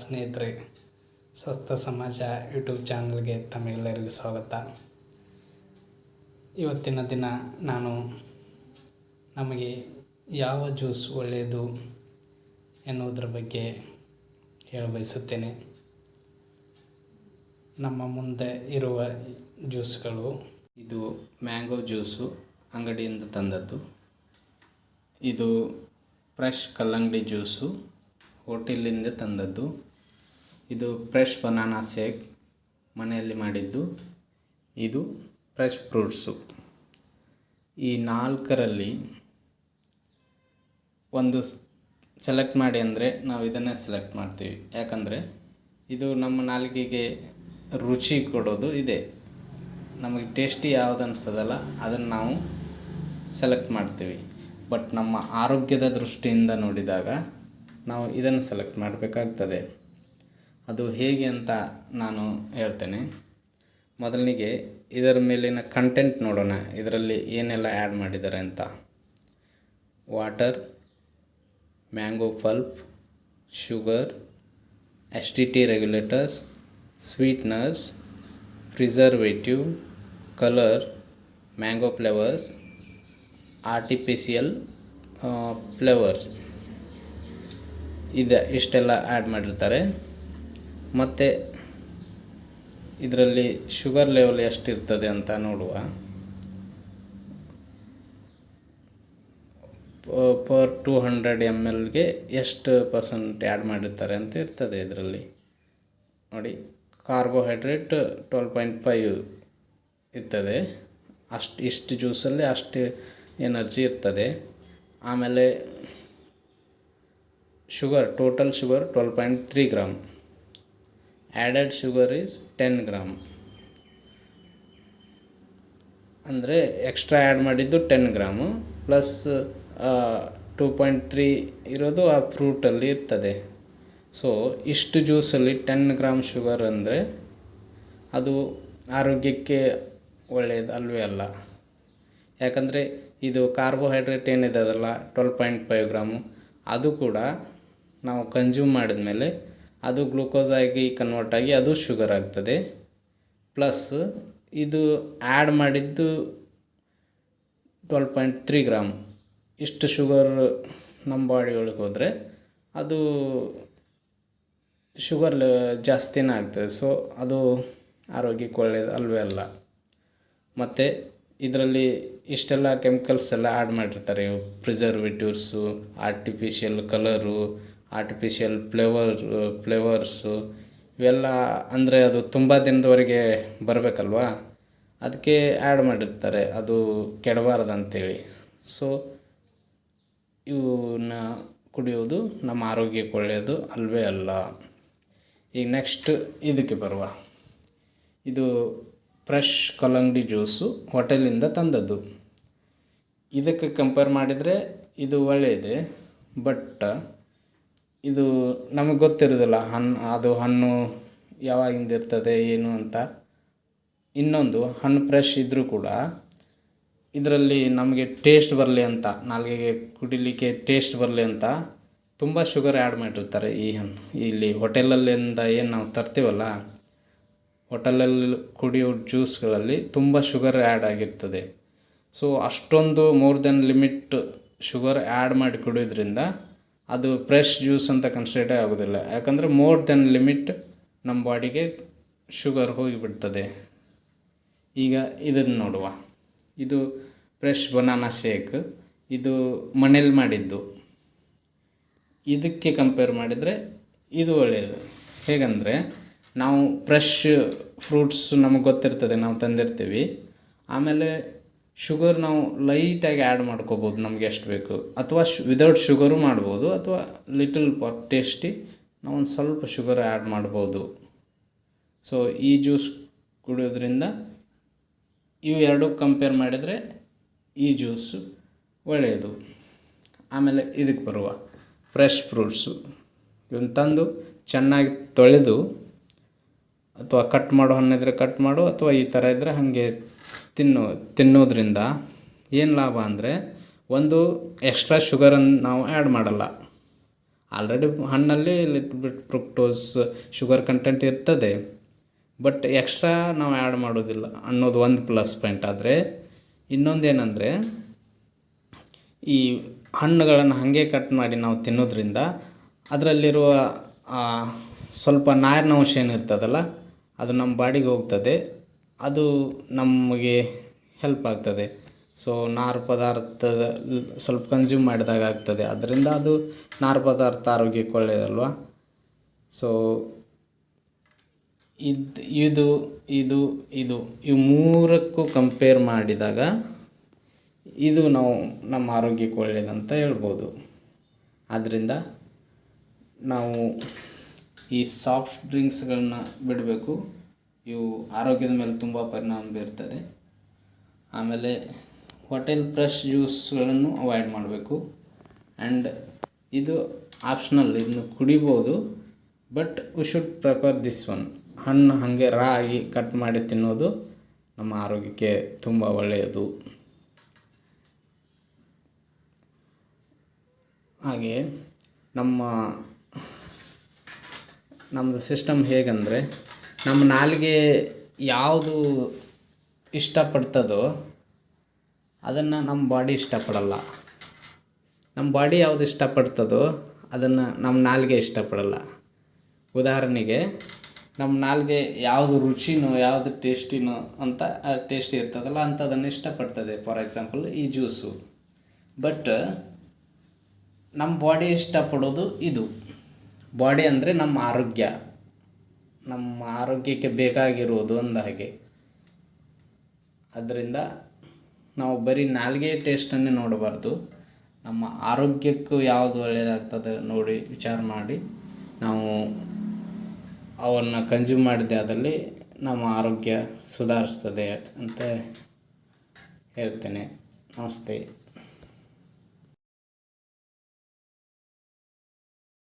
ಸ್ನೇಹಿತರೆ, ಸ್ವಸ್ಥ ಸಮಾಜ ಯೂಟ್ಯೂಬ್ ಚಾನಲ್ಗೆ ತಮ್ಮೆಲ್ಲರಿಗೂ ಸ್ವಾಗತ. ಇವತ್ತಿನ ದಿನ ನಾನು ನಮಗೆ ಯಾವ ಜ್ಯೂಸ್ ಒಳ್ಳೆಯದು ಎನ್ನುವುದರ ಬಗ್ಗೆ ಹೇಳಬಯಸುತ್ತೇನೆ. ನಮ್ಮ ಮುಂದೆ ಇರುವ ಜ್ಯೂಸ್ಗಳು, ಇದು ಮ್ಯಾಂಗೋ ಜ್ಯೂಸು ಅಂಗಡಿಯಿಂದ ತಂದದ್ದು. ಇದು ಫ್ರೆಶ್ ಕಲ್ಲಂಗಡಿ ಜ್ಯೂಸು ಹೋಟೆಲಿಂದ ತಂದದ್ದು. ಇದು ಫ್ರೆಶ್ ಬನಾನಾ ಶೇಕ್ ಮನೆಯಲ್ಲಿ ಮಾಡಿದ್ದು. ಇದು ಫ್ರೆಶ್ ಫ್ರೂಟ್ಸು. ಈ ನಾಲ್ಕರಲ್ಲಿ ಒಂದು ಸೆಲೆಕ್ಟ್ ಮಾಡಿ ಅಂದರೆ ನಾವು ಇದನ್ನೇ ಸೆಲೆಕ್ಟ್ ಮಾಡ್ತೀವಿ. ಯಾಕಂದರೆ ಇದು ನಮ್ಮ ನಾಲಿಗೆಗೆ ರುಚಿ ಕೊಡೋದು ಇದೆ. ನಮಗೆ ಟೇಸ್ಟಿ ಯಾವುದು ಅನಿಸ್ತದಲ್ಲ ಅದನ್ನು ನಾವು ಸೆಲೆಕ್ಟ್ ಮಾಡ್ತೀವಿ. ಬಟ್ ನಮ್ಮ ಆರೋಗ್ಯದ ದೃಷ್ಟಿಯಿಂದ ನೋಡಿದಾಗ ನಾವು ಇದನ್ನು ಸೆಲೆಕ್ಟ್ ಮಾಡಬೇಕಾಗ್ತದೆ. ಅದು ಹೇಗೆ ಅಂತ ನಾನು ಹೇಳ್ತೇನೆ. ಮೊದಲಿಗೆ ಇದರ ಮೇಲಿನ ಕಂಟೆಂಟ್ ನೋಡೋಣ, ಇದರಲ್ಲಿ ಏನೆಲ್ಲ ಆ್ಯಡ್ ಮಾಡಿದ್ದಾರೆ ಅಂತ. Water, mango pulp, sugar, acidity regulators, sweeteners, preservative, colour, mango flavours, artificial flavours ಇಷ್ಟೆಲ್ಲ ಆ್ಯಡ್ ಮಾಡಿರ್ತಾರೆ. ಮತ್ತು ಇದರಲ್ಲಿ ಶುಗರ್ ಲೆವೆಲ್ ಎಷ್ಟಿರ್ತದೆ ಅಂತ ನೋಡುವ. ಪರ್ 200 mlಗೆ ಎಷ್ಟು ಪರ್ಸೆಂಟ್ ಆ್ಯಡ್ ಮಾಡಿರ್ತಾರೆ ಅಂತ ಇರ್ತದೆ ಇದರಲ್ಲಿ ನೋಡಿ. ಕಾರ್ಬೋಹೈಡ್ರೇಟ್ 12.5 ಇರ್ತದೆ. ಇಷ್ಟು ಜ್ಯೂಸಲ್ಲಿ ಅಷ್ಟು ಎನರ್ಜಿ ಇರ್ತದೆ. ಆಮೇಲೆ sugar, total sugar 12.3 gram. Added sugar is 10 gram. ಅಂದರೆ ಎಕ್ಸ್ಟ್ರಾ ಆ್ಯಡ್ ಮಾಡಿದ್ದು 10 ಗ್ರಾಮು ಪ್ಲಸ್ 2.3 ಇರೋದು ಆ ಫ್ರೂಟಲ್ಲಿ ಇರ್ತದೆ. ಸೊ ಇಷ್ಟು ಜ್ಯೂಸಲ್ಲಿ 10 ಗ್ರಾಮ್ ಶುಗರ್ ಅಂದರೆ ಅದು ಆರೋಗ್ಯಕ್ಕೆ ಒಳ್ಳೆಯದು ಅಲ್ವೇ ಅಲ್ಲ. ಯಾಕಂದರೆ ಇದು ಕಾರ್ಬೋಹೈಡ್ರೇಟ್ ಏನಿದೆ ಅದಲ್ಲ 12.5 ಗ್ರಾಮು, ಅದು ಕೂಡ ನಾವು ಕನ್ಸ್ಯೂಮ್ ಮಾಡಿದ ಮೇಲೆ ಅದು ಗ್ಲೂಕೋಸ್ ಆಗಿ ಕನ್ವರ್ಟ್ ಆಗಿ ಅದು ಶುಗರ್ ಆಗ್ತದೆ. ಪ್ಲಸ್ ಇದು ಆ್ಯಡ್ ಮಾಡಿದ್ದು 12.3 ಗ್ರಾಮ್. ಇಷ್ಟು ಶುಗರ್ ನಮ್ಮ ಬಾಡಿ ಒಳಗೆ ಹೋದರೆ ಅದು ಶುಗರ್ ಜಾಸ್ತಿನೇ ಆಗ್ತದೆ. ಸೊ ಅದು ಆರೋಗ್ಯಕ್ಕೆ ಒಳ್ಳೆಯದು ಅಲ್ವೇ ಅಲ್ಲ. ಮತ್ತು ಇದರಲ್ಲಿ ಇಷ್ಟೆಲ್ಲ ಕೆಮಿಕಲ್ಸ್ ಎಲ್ಲ ಆ್ಯಡ್ ಮಾಡಿರ್ತಾರೆ. Preservatives, artificial colour, artificial flavours ಇವೆಲ್ಲ ಅಂದರೆ ಅದು ತುಂಬ ದಿನದವರೆಗೆ ಬರಬೇಕಲ್ವಾ, ಅದಕ್ಕೆ ಆ್ಯಡ್ ಮಾಡಿರ್ತಾರೆ, ಅದು ಕೆಡಬಾರ್ದು ಅಂಥೇಳಿ. ಸೊ ಇವನ್ನ ಕುಡಿಯೋದು ನಮ್ಮ ಆರೋಗ್ಯಕ್ಕೆ ಒಳ್ಳೆಯದು ಅಲ್ವೇ ಅಲ್ಲ. ಈಗ ನೆಕ್ಸ್ಟ್ ಇದಕ್ಕೆ ಬರುವ. ಇದು ಫ್ರೆಶ್ ಕಲ್ಲಂಗಡಿ ಜ್ಯೂಸು ಹೋಟೆಲಿಂದ ತಂದದ್ದು. ಇದಕ್ಕೆ ಕಂಪೇರ್ ಮಾಡಿದರೆ ಇದು ಒಳ್ಳೆಯದೆ. ಬಟ್ ಇದು ನಮಗೆ ಗೊತ್ತಿರೋದಿಲ್ಲ ಹಣ್ಣು ಯಾವಾಗಿಂದ ಇರ್ತದೆ ಏನು ಅಂತ. ಇನ್ನೊಂದು, ಹಣ್ಣು ಫ್ರೆಶ್ ಇದ್ದರೂ ಕೂಡ ಇದರಲ್ಲಿ ನಮಗೆ ಟೇಸ್ಟ್ ಬರಲಿ ಅಂತ, ನಾಲ್ಗೆಗೆ ಕುಡಿಲಿಕ್ಕೆ ಟೇಸ್ಟ್ ಬರಲಿ ಅಂತ ತುಂಬ ಶುಗರ್ ಆ್ಯಡ್ ಮಾಡಿರ್ತಾರೆ ಈ ಹಣ್ಣು. ಇಲ್ಲಿ ಹೋಟೆಲಲ್ಲಿಂದ ಏನು ನಾವು ತರ್ತೀವಲ್ಲ, ಹೋಟೆಲಲ್ಲಿ ಕುಡಿಯೋ ಜ್ಯೂಸ್ಗಳಲ್ಲಿ ತುಂಬ ಶುಗರ್ ಆ್ಯಡ್ ಆಗಿರ್ತದೆ. ಸೊ ಅಷ್ಟೊಂದು more than limit sugar add ಮಾಡಿ ಕುಡಿಯೋದ್ರಿಂದ ಅದು ಫ್ರೆಶ್ ಜ್ಯೂಸ್ ಅಂತ ಕನ್ಸಿಡರ್ ಆಗೋದಿಲ್ಲ. ಯಾಕಂದರೆ ಮೋರ್ ದೆನ್ ಲಿಮಿಟ್ ನಮ್ಮ ಬಾಡಿಗೆ ಶುಗರ್ ಹೋಗಿಬಿಡ್ತದೆ. ಈಗ ಇದನ್ನು ನೋಡುವ. ಇದು ಫ್ರೆಶ್ ಬನಾನಾ ಶೇಕ್. ಇದು ಮನೇಲಿ ಮಾಡಿದ್ದು. ಇದಕ್ಕೆ ಕಂಪೇರ್ ಮಾಡಿದರೆ ಇದು ಒಳ್ಳೆಯದು. ಹೇಗೆಂದರೆ ನಾವು ಫ್ರೆಶ್ ಫ್ರೂಟ್ಸ್ ನಮಗೆ ಗೊತ್ತಿರ್ತದೆ, ನಾವು ತಂದಿರ್ತೀವಿ. ಆಮೇಲೆ ಶುಗರ್ ನಾವು ಲೈಟಾಗಿ ಆ್ಯಡ್ ಮಾಡ್ಕೋಬೋದು ನಮಗೆ ಎಷ್ಟು ಬೇಕು, ಅಥವಾ ವಿದೌಟ್ ಶುಗರು ಮಾಡ್ಬೋದು, ಅಥವಾ ಲಿಟಲ್ ಫಾರ್ ಟೇಸ್ಟಿ ನಾವು ಒಂದು ಸ್ವಲ್ಪ ಶುಗರ್ ಆ್ಯಡ್ ಮಾಡ್ಬೋದು. ಸೊ ಈ ಜ್ಯೂಸ್ ಕುಡಿಯೋದ್ರಿಂದ ಇವು ಎರಡೂ ಕಂಪೇರ್ ಮಾಡಿದರೆ ಈ ಜ್ಯೂಸು ಒಳ್ಳೆಯದು. ಆಮೇಲೆ ಇದಕ್ಕೆ ಬರುವ ಫ್ರೆಶ್ ಫ್ರೂಟ್ಸು. ಇವನ್ನ ತಂದು ಚೆನ್ನಾಗಿ ತೊಳೆದು, ಅಥವಾ ಕಟ್ ಮಾಡೋ ಹಣ್ಣಿದ್ರೆ ಕಟ್ ಮಾಡು, ಅಥವಾ ಈ ಥರ ಇದ್ದರೆ ಹಾಗೆ ತಿನ್ನೋದ್ರಿಂದ ಏನು ಲಾಭ ಅಂದರೆ, ಒಂದು ಎಕ್ಸ್ಟ್ರಾ ಶುಗರನ್ನು ನಾವು ಆ್ಯಡ್ ಮಾಡಲ್ಲ. ಆಲ್ರೆಡಿ ಹಣ್ಣಲ್ಲಿ little bit fructose sugar content ಇರ್ತದೆ, ಬಟ್ ಎಕ್ಸ್ಟ್ರಾ ನಾವು ಆ್ಯಡ್ ಮಾಡೋದಿಲ್ಲ ಅನ್ನೋದು ಒಂದು ಪ್ಲಸ್ ಪಾಯಿಂಟ್. ಆದರೆ ಇನ್ನೊಂದೇನೆಂದರೆ, ಈ ಹಣ್ಣುಗಳನ್ನು ಹಾಗೆ ಕಟ್ ಮಾಡಿ ನಾವು ತಿನ್ನೋದ್ರಿಂದ ಅದರಲ್ಲಿರುವ ಸ್ವಲ್ಪ ನಾರಿನಂಶ ಏನಿರ್ತದಲ್ಲ ಅದು ನಮ್ಮ ಬಾಡಿಗೆ ಹೋಗ್ತದೆ, ಅದು ನಮಗೆ ಹೆಲ್ಪ್ ಆಗ್ತದೆ. ಸೊ ನಾರು ಪದಾರ್ಥದ ಸ್ವಲ್ಪ ಕನ್ಸ್ಯೂಮ್ ಮಾಡಿದಾಗ ಆಗ್ತದೆ, ಅದರಿಂದ ಅದು ನಾರು ಪದಾರ್ಥ ಆರೋಗ್ಯಕ್ಕೆ ಒಳ್ಳೆಯದಲ್ವ. ಸೊ ಇದು ಇದು ಇದು ಇವು ಮೂರಕ್ಕೂ ಕಂಪೇರ್ ಮಾಡಿದಾಗ ಇದು ನಮ್ಮ ಆರೋಗ್ಯಕ್ಕೆ ಒಳ್ಳೆಯದಂತ ಹೇಳ್ಬೋದು. ಆದ್ದರಿಂದ ನಾವು ಈ ಸಾಫ್ಟ್ ಡ್ರಿಂಕ್ಸ್ಗಳನ್ನ ಬಿಡಬೇಕು. ಇವು ಆರೋಗ್ಯದ ಮೇಲೆ ತುಂಬ ಪರಿಣಾಮ ಬೀರ್ತದೆ. ಆಮೇಲೆ ಹೋಟೆಲ್ ಫ್ರೆಶ್ ಜ್ಯೂಸ್ಗಳನ್ನು ಅವಾಯ್ಡ್ ಮಾಡಬೇಕು. ಆ್ಯಂಡ್ ಇದು ಆಪ್ಷನಲ್, ಇದನ್ನು ಕುಡಿಬೋದು, but we should prefer this one. ಹಣ್ಣು ಹಾಗೆ ರಾ ಆಗಿ ಕಟ್ ಮಾಡಿ ತಿನ್ನೋದು ನಮ್ಮ ಆರೋಗ್ಯಕ್ಕೆ ತುಂಬ ಒಳ್ಳೆಯದು. ಹಾಗೆ ನಮ್ಮದು ಸಿಸ್ಟಮ್ ಹೇಗೆಂದರೆ, ನಮ್ಮ ನಾಲಿಗೆ ಯಾವುದು ಇಷ್ಟಪಡ್ತದೋ ಅದನ್ನು ನಮ್ಮ ಬಾಡಿ ಇಷ್ಟಪಡಲ್ಲ. ನಮ್ಮ ಬಾಡಿ ಯಾವುದು ಇಷ್ಟಪಡ್ತದೋ ಅದನ್ನು ನಮ್ಮ ನಾಲಿಗೆ ಇಷ್ಟಪಡಲ್ಲ. ಉದಾಹರಣೆಗೆ, ನಮ್ಮ ನಾಲಿಗೆ ಯಾವುದು ರುಚಿನೋ ಯಾವುದು ಟೇಸ್ಟಿನೋ ಅಂತ ಟೇಸ್ಟಿ ಇರ್ತದಲ್ಲ ಅಂಥದನ್ನು ಇಷ್ಟಪಡ್ತದೆ. ಫಾರ್ ಎಕ್ಸಾಂಪಲ್ ಈ ಜ್ಯೂಸು. ಬಟ್ ನಮ್ಮ ಬಾಡಿ ಇಷ್ಟಪಡೋದು ಇದು. ಬಾಡಿ ಅಂದರೆ ನಮ್ಮ ಆರೋಗ್ಯ, ನಮ್ಮ ಆರೋಗ್ಯಕ್ಕೆ ಬೇಕಾಗಿರುವುದು ಒಂದು ಹಾಗೆ. ಅದರಿಂದ ನಾವು ಬರೀ ನಾಲಿಗೆ ಟೇಸ್ಟನ್ನೇ ನೋಡಬಾರ್ದು, ನಮ್ಮ ಆರೋಗ್ಯಕ್ಕೂ ಯಾವುದು ಒಳ್ಳೆಯದಾಗ್ತದೆ ನೋಡಿ ವಿಚಾರ ಮಾಡಿ ನಾವು ಅವನ್ನು ಕನ್ಸ್ಯೂಮ್ ಮಾಡಿದ್ದೆ ಅದರಲ್ಲಿ ನಮ್ಮ ಆರೋಗ್ಯ ಸುಧಾರಿಸ್ತದೆ ಅಂತ ಹೇಳ್ತೇನೆ. ನಮಸ್ತೆ.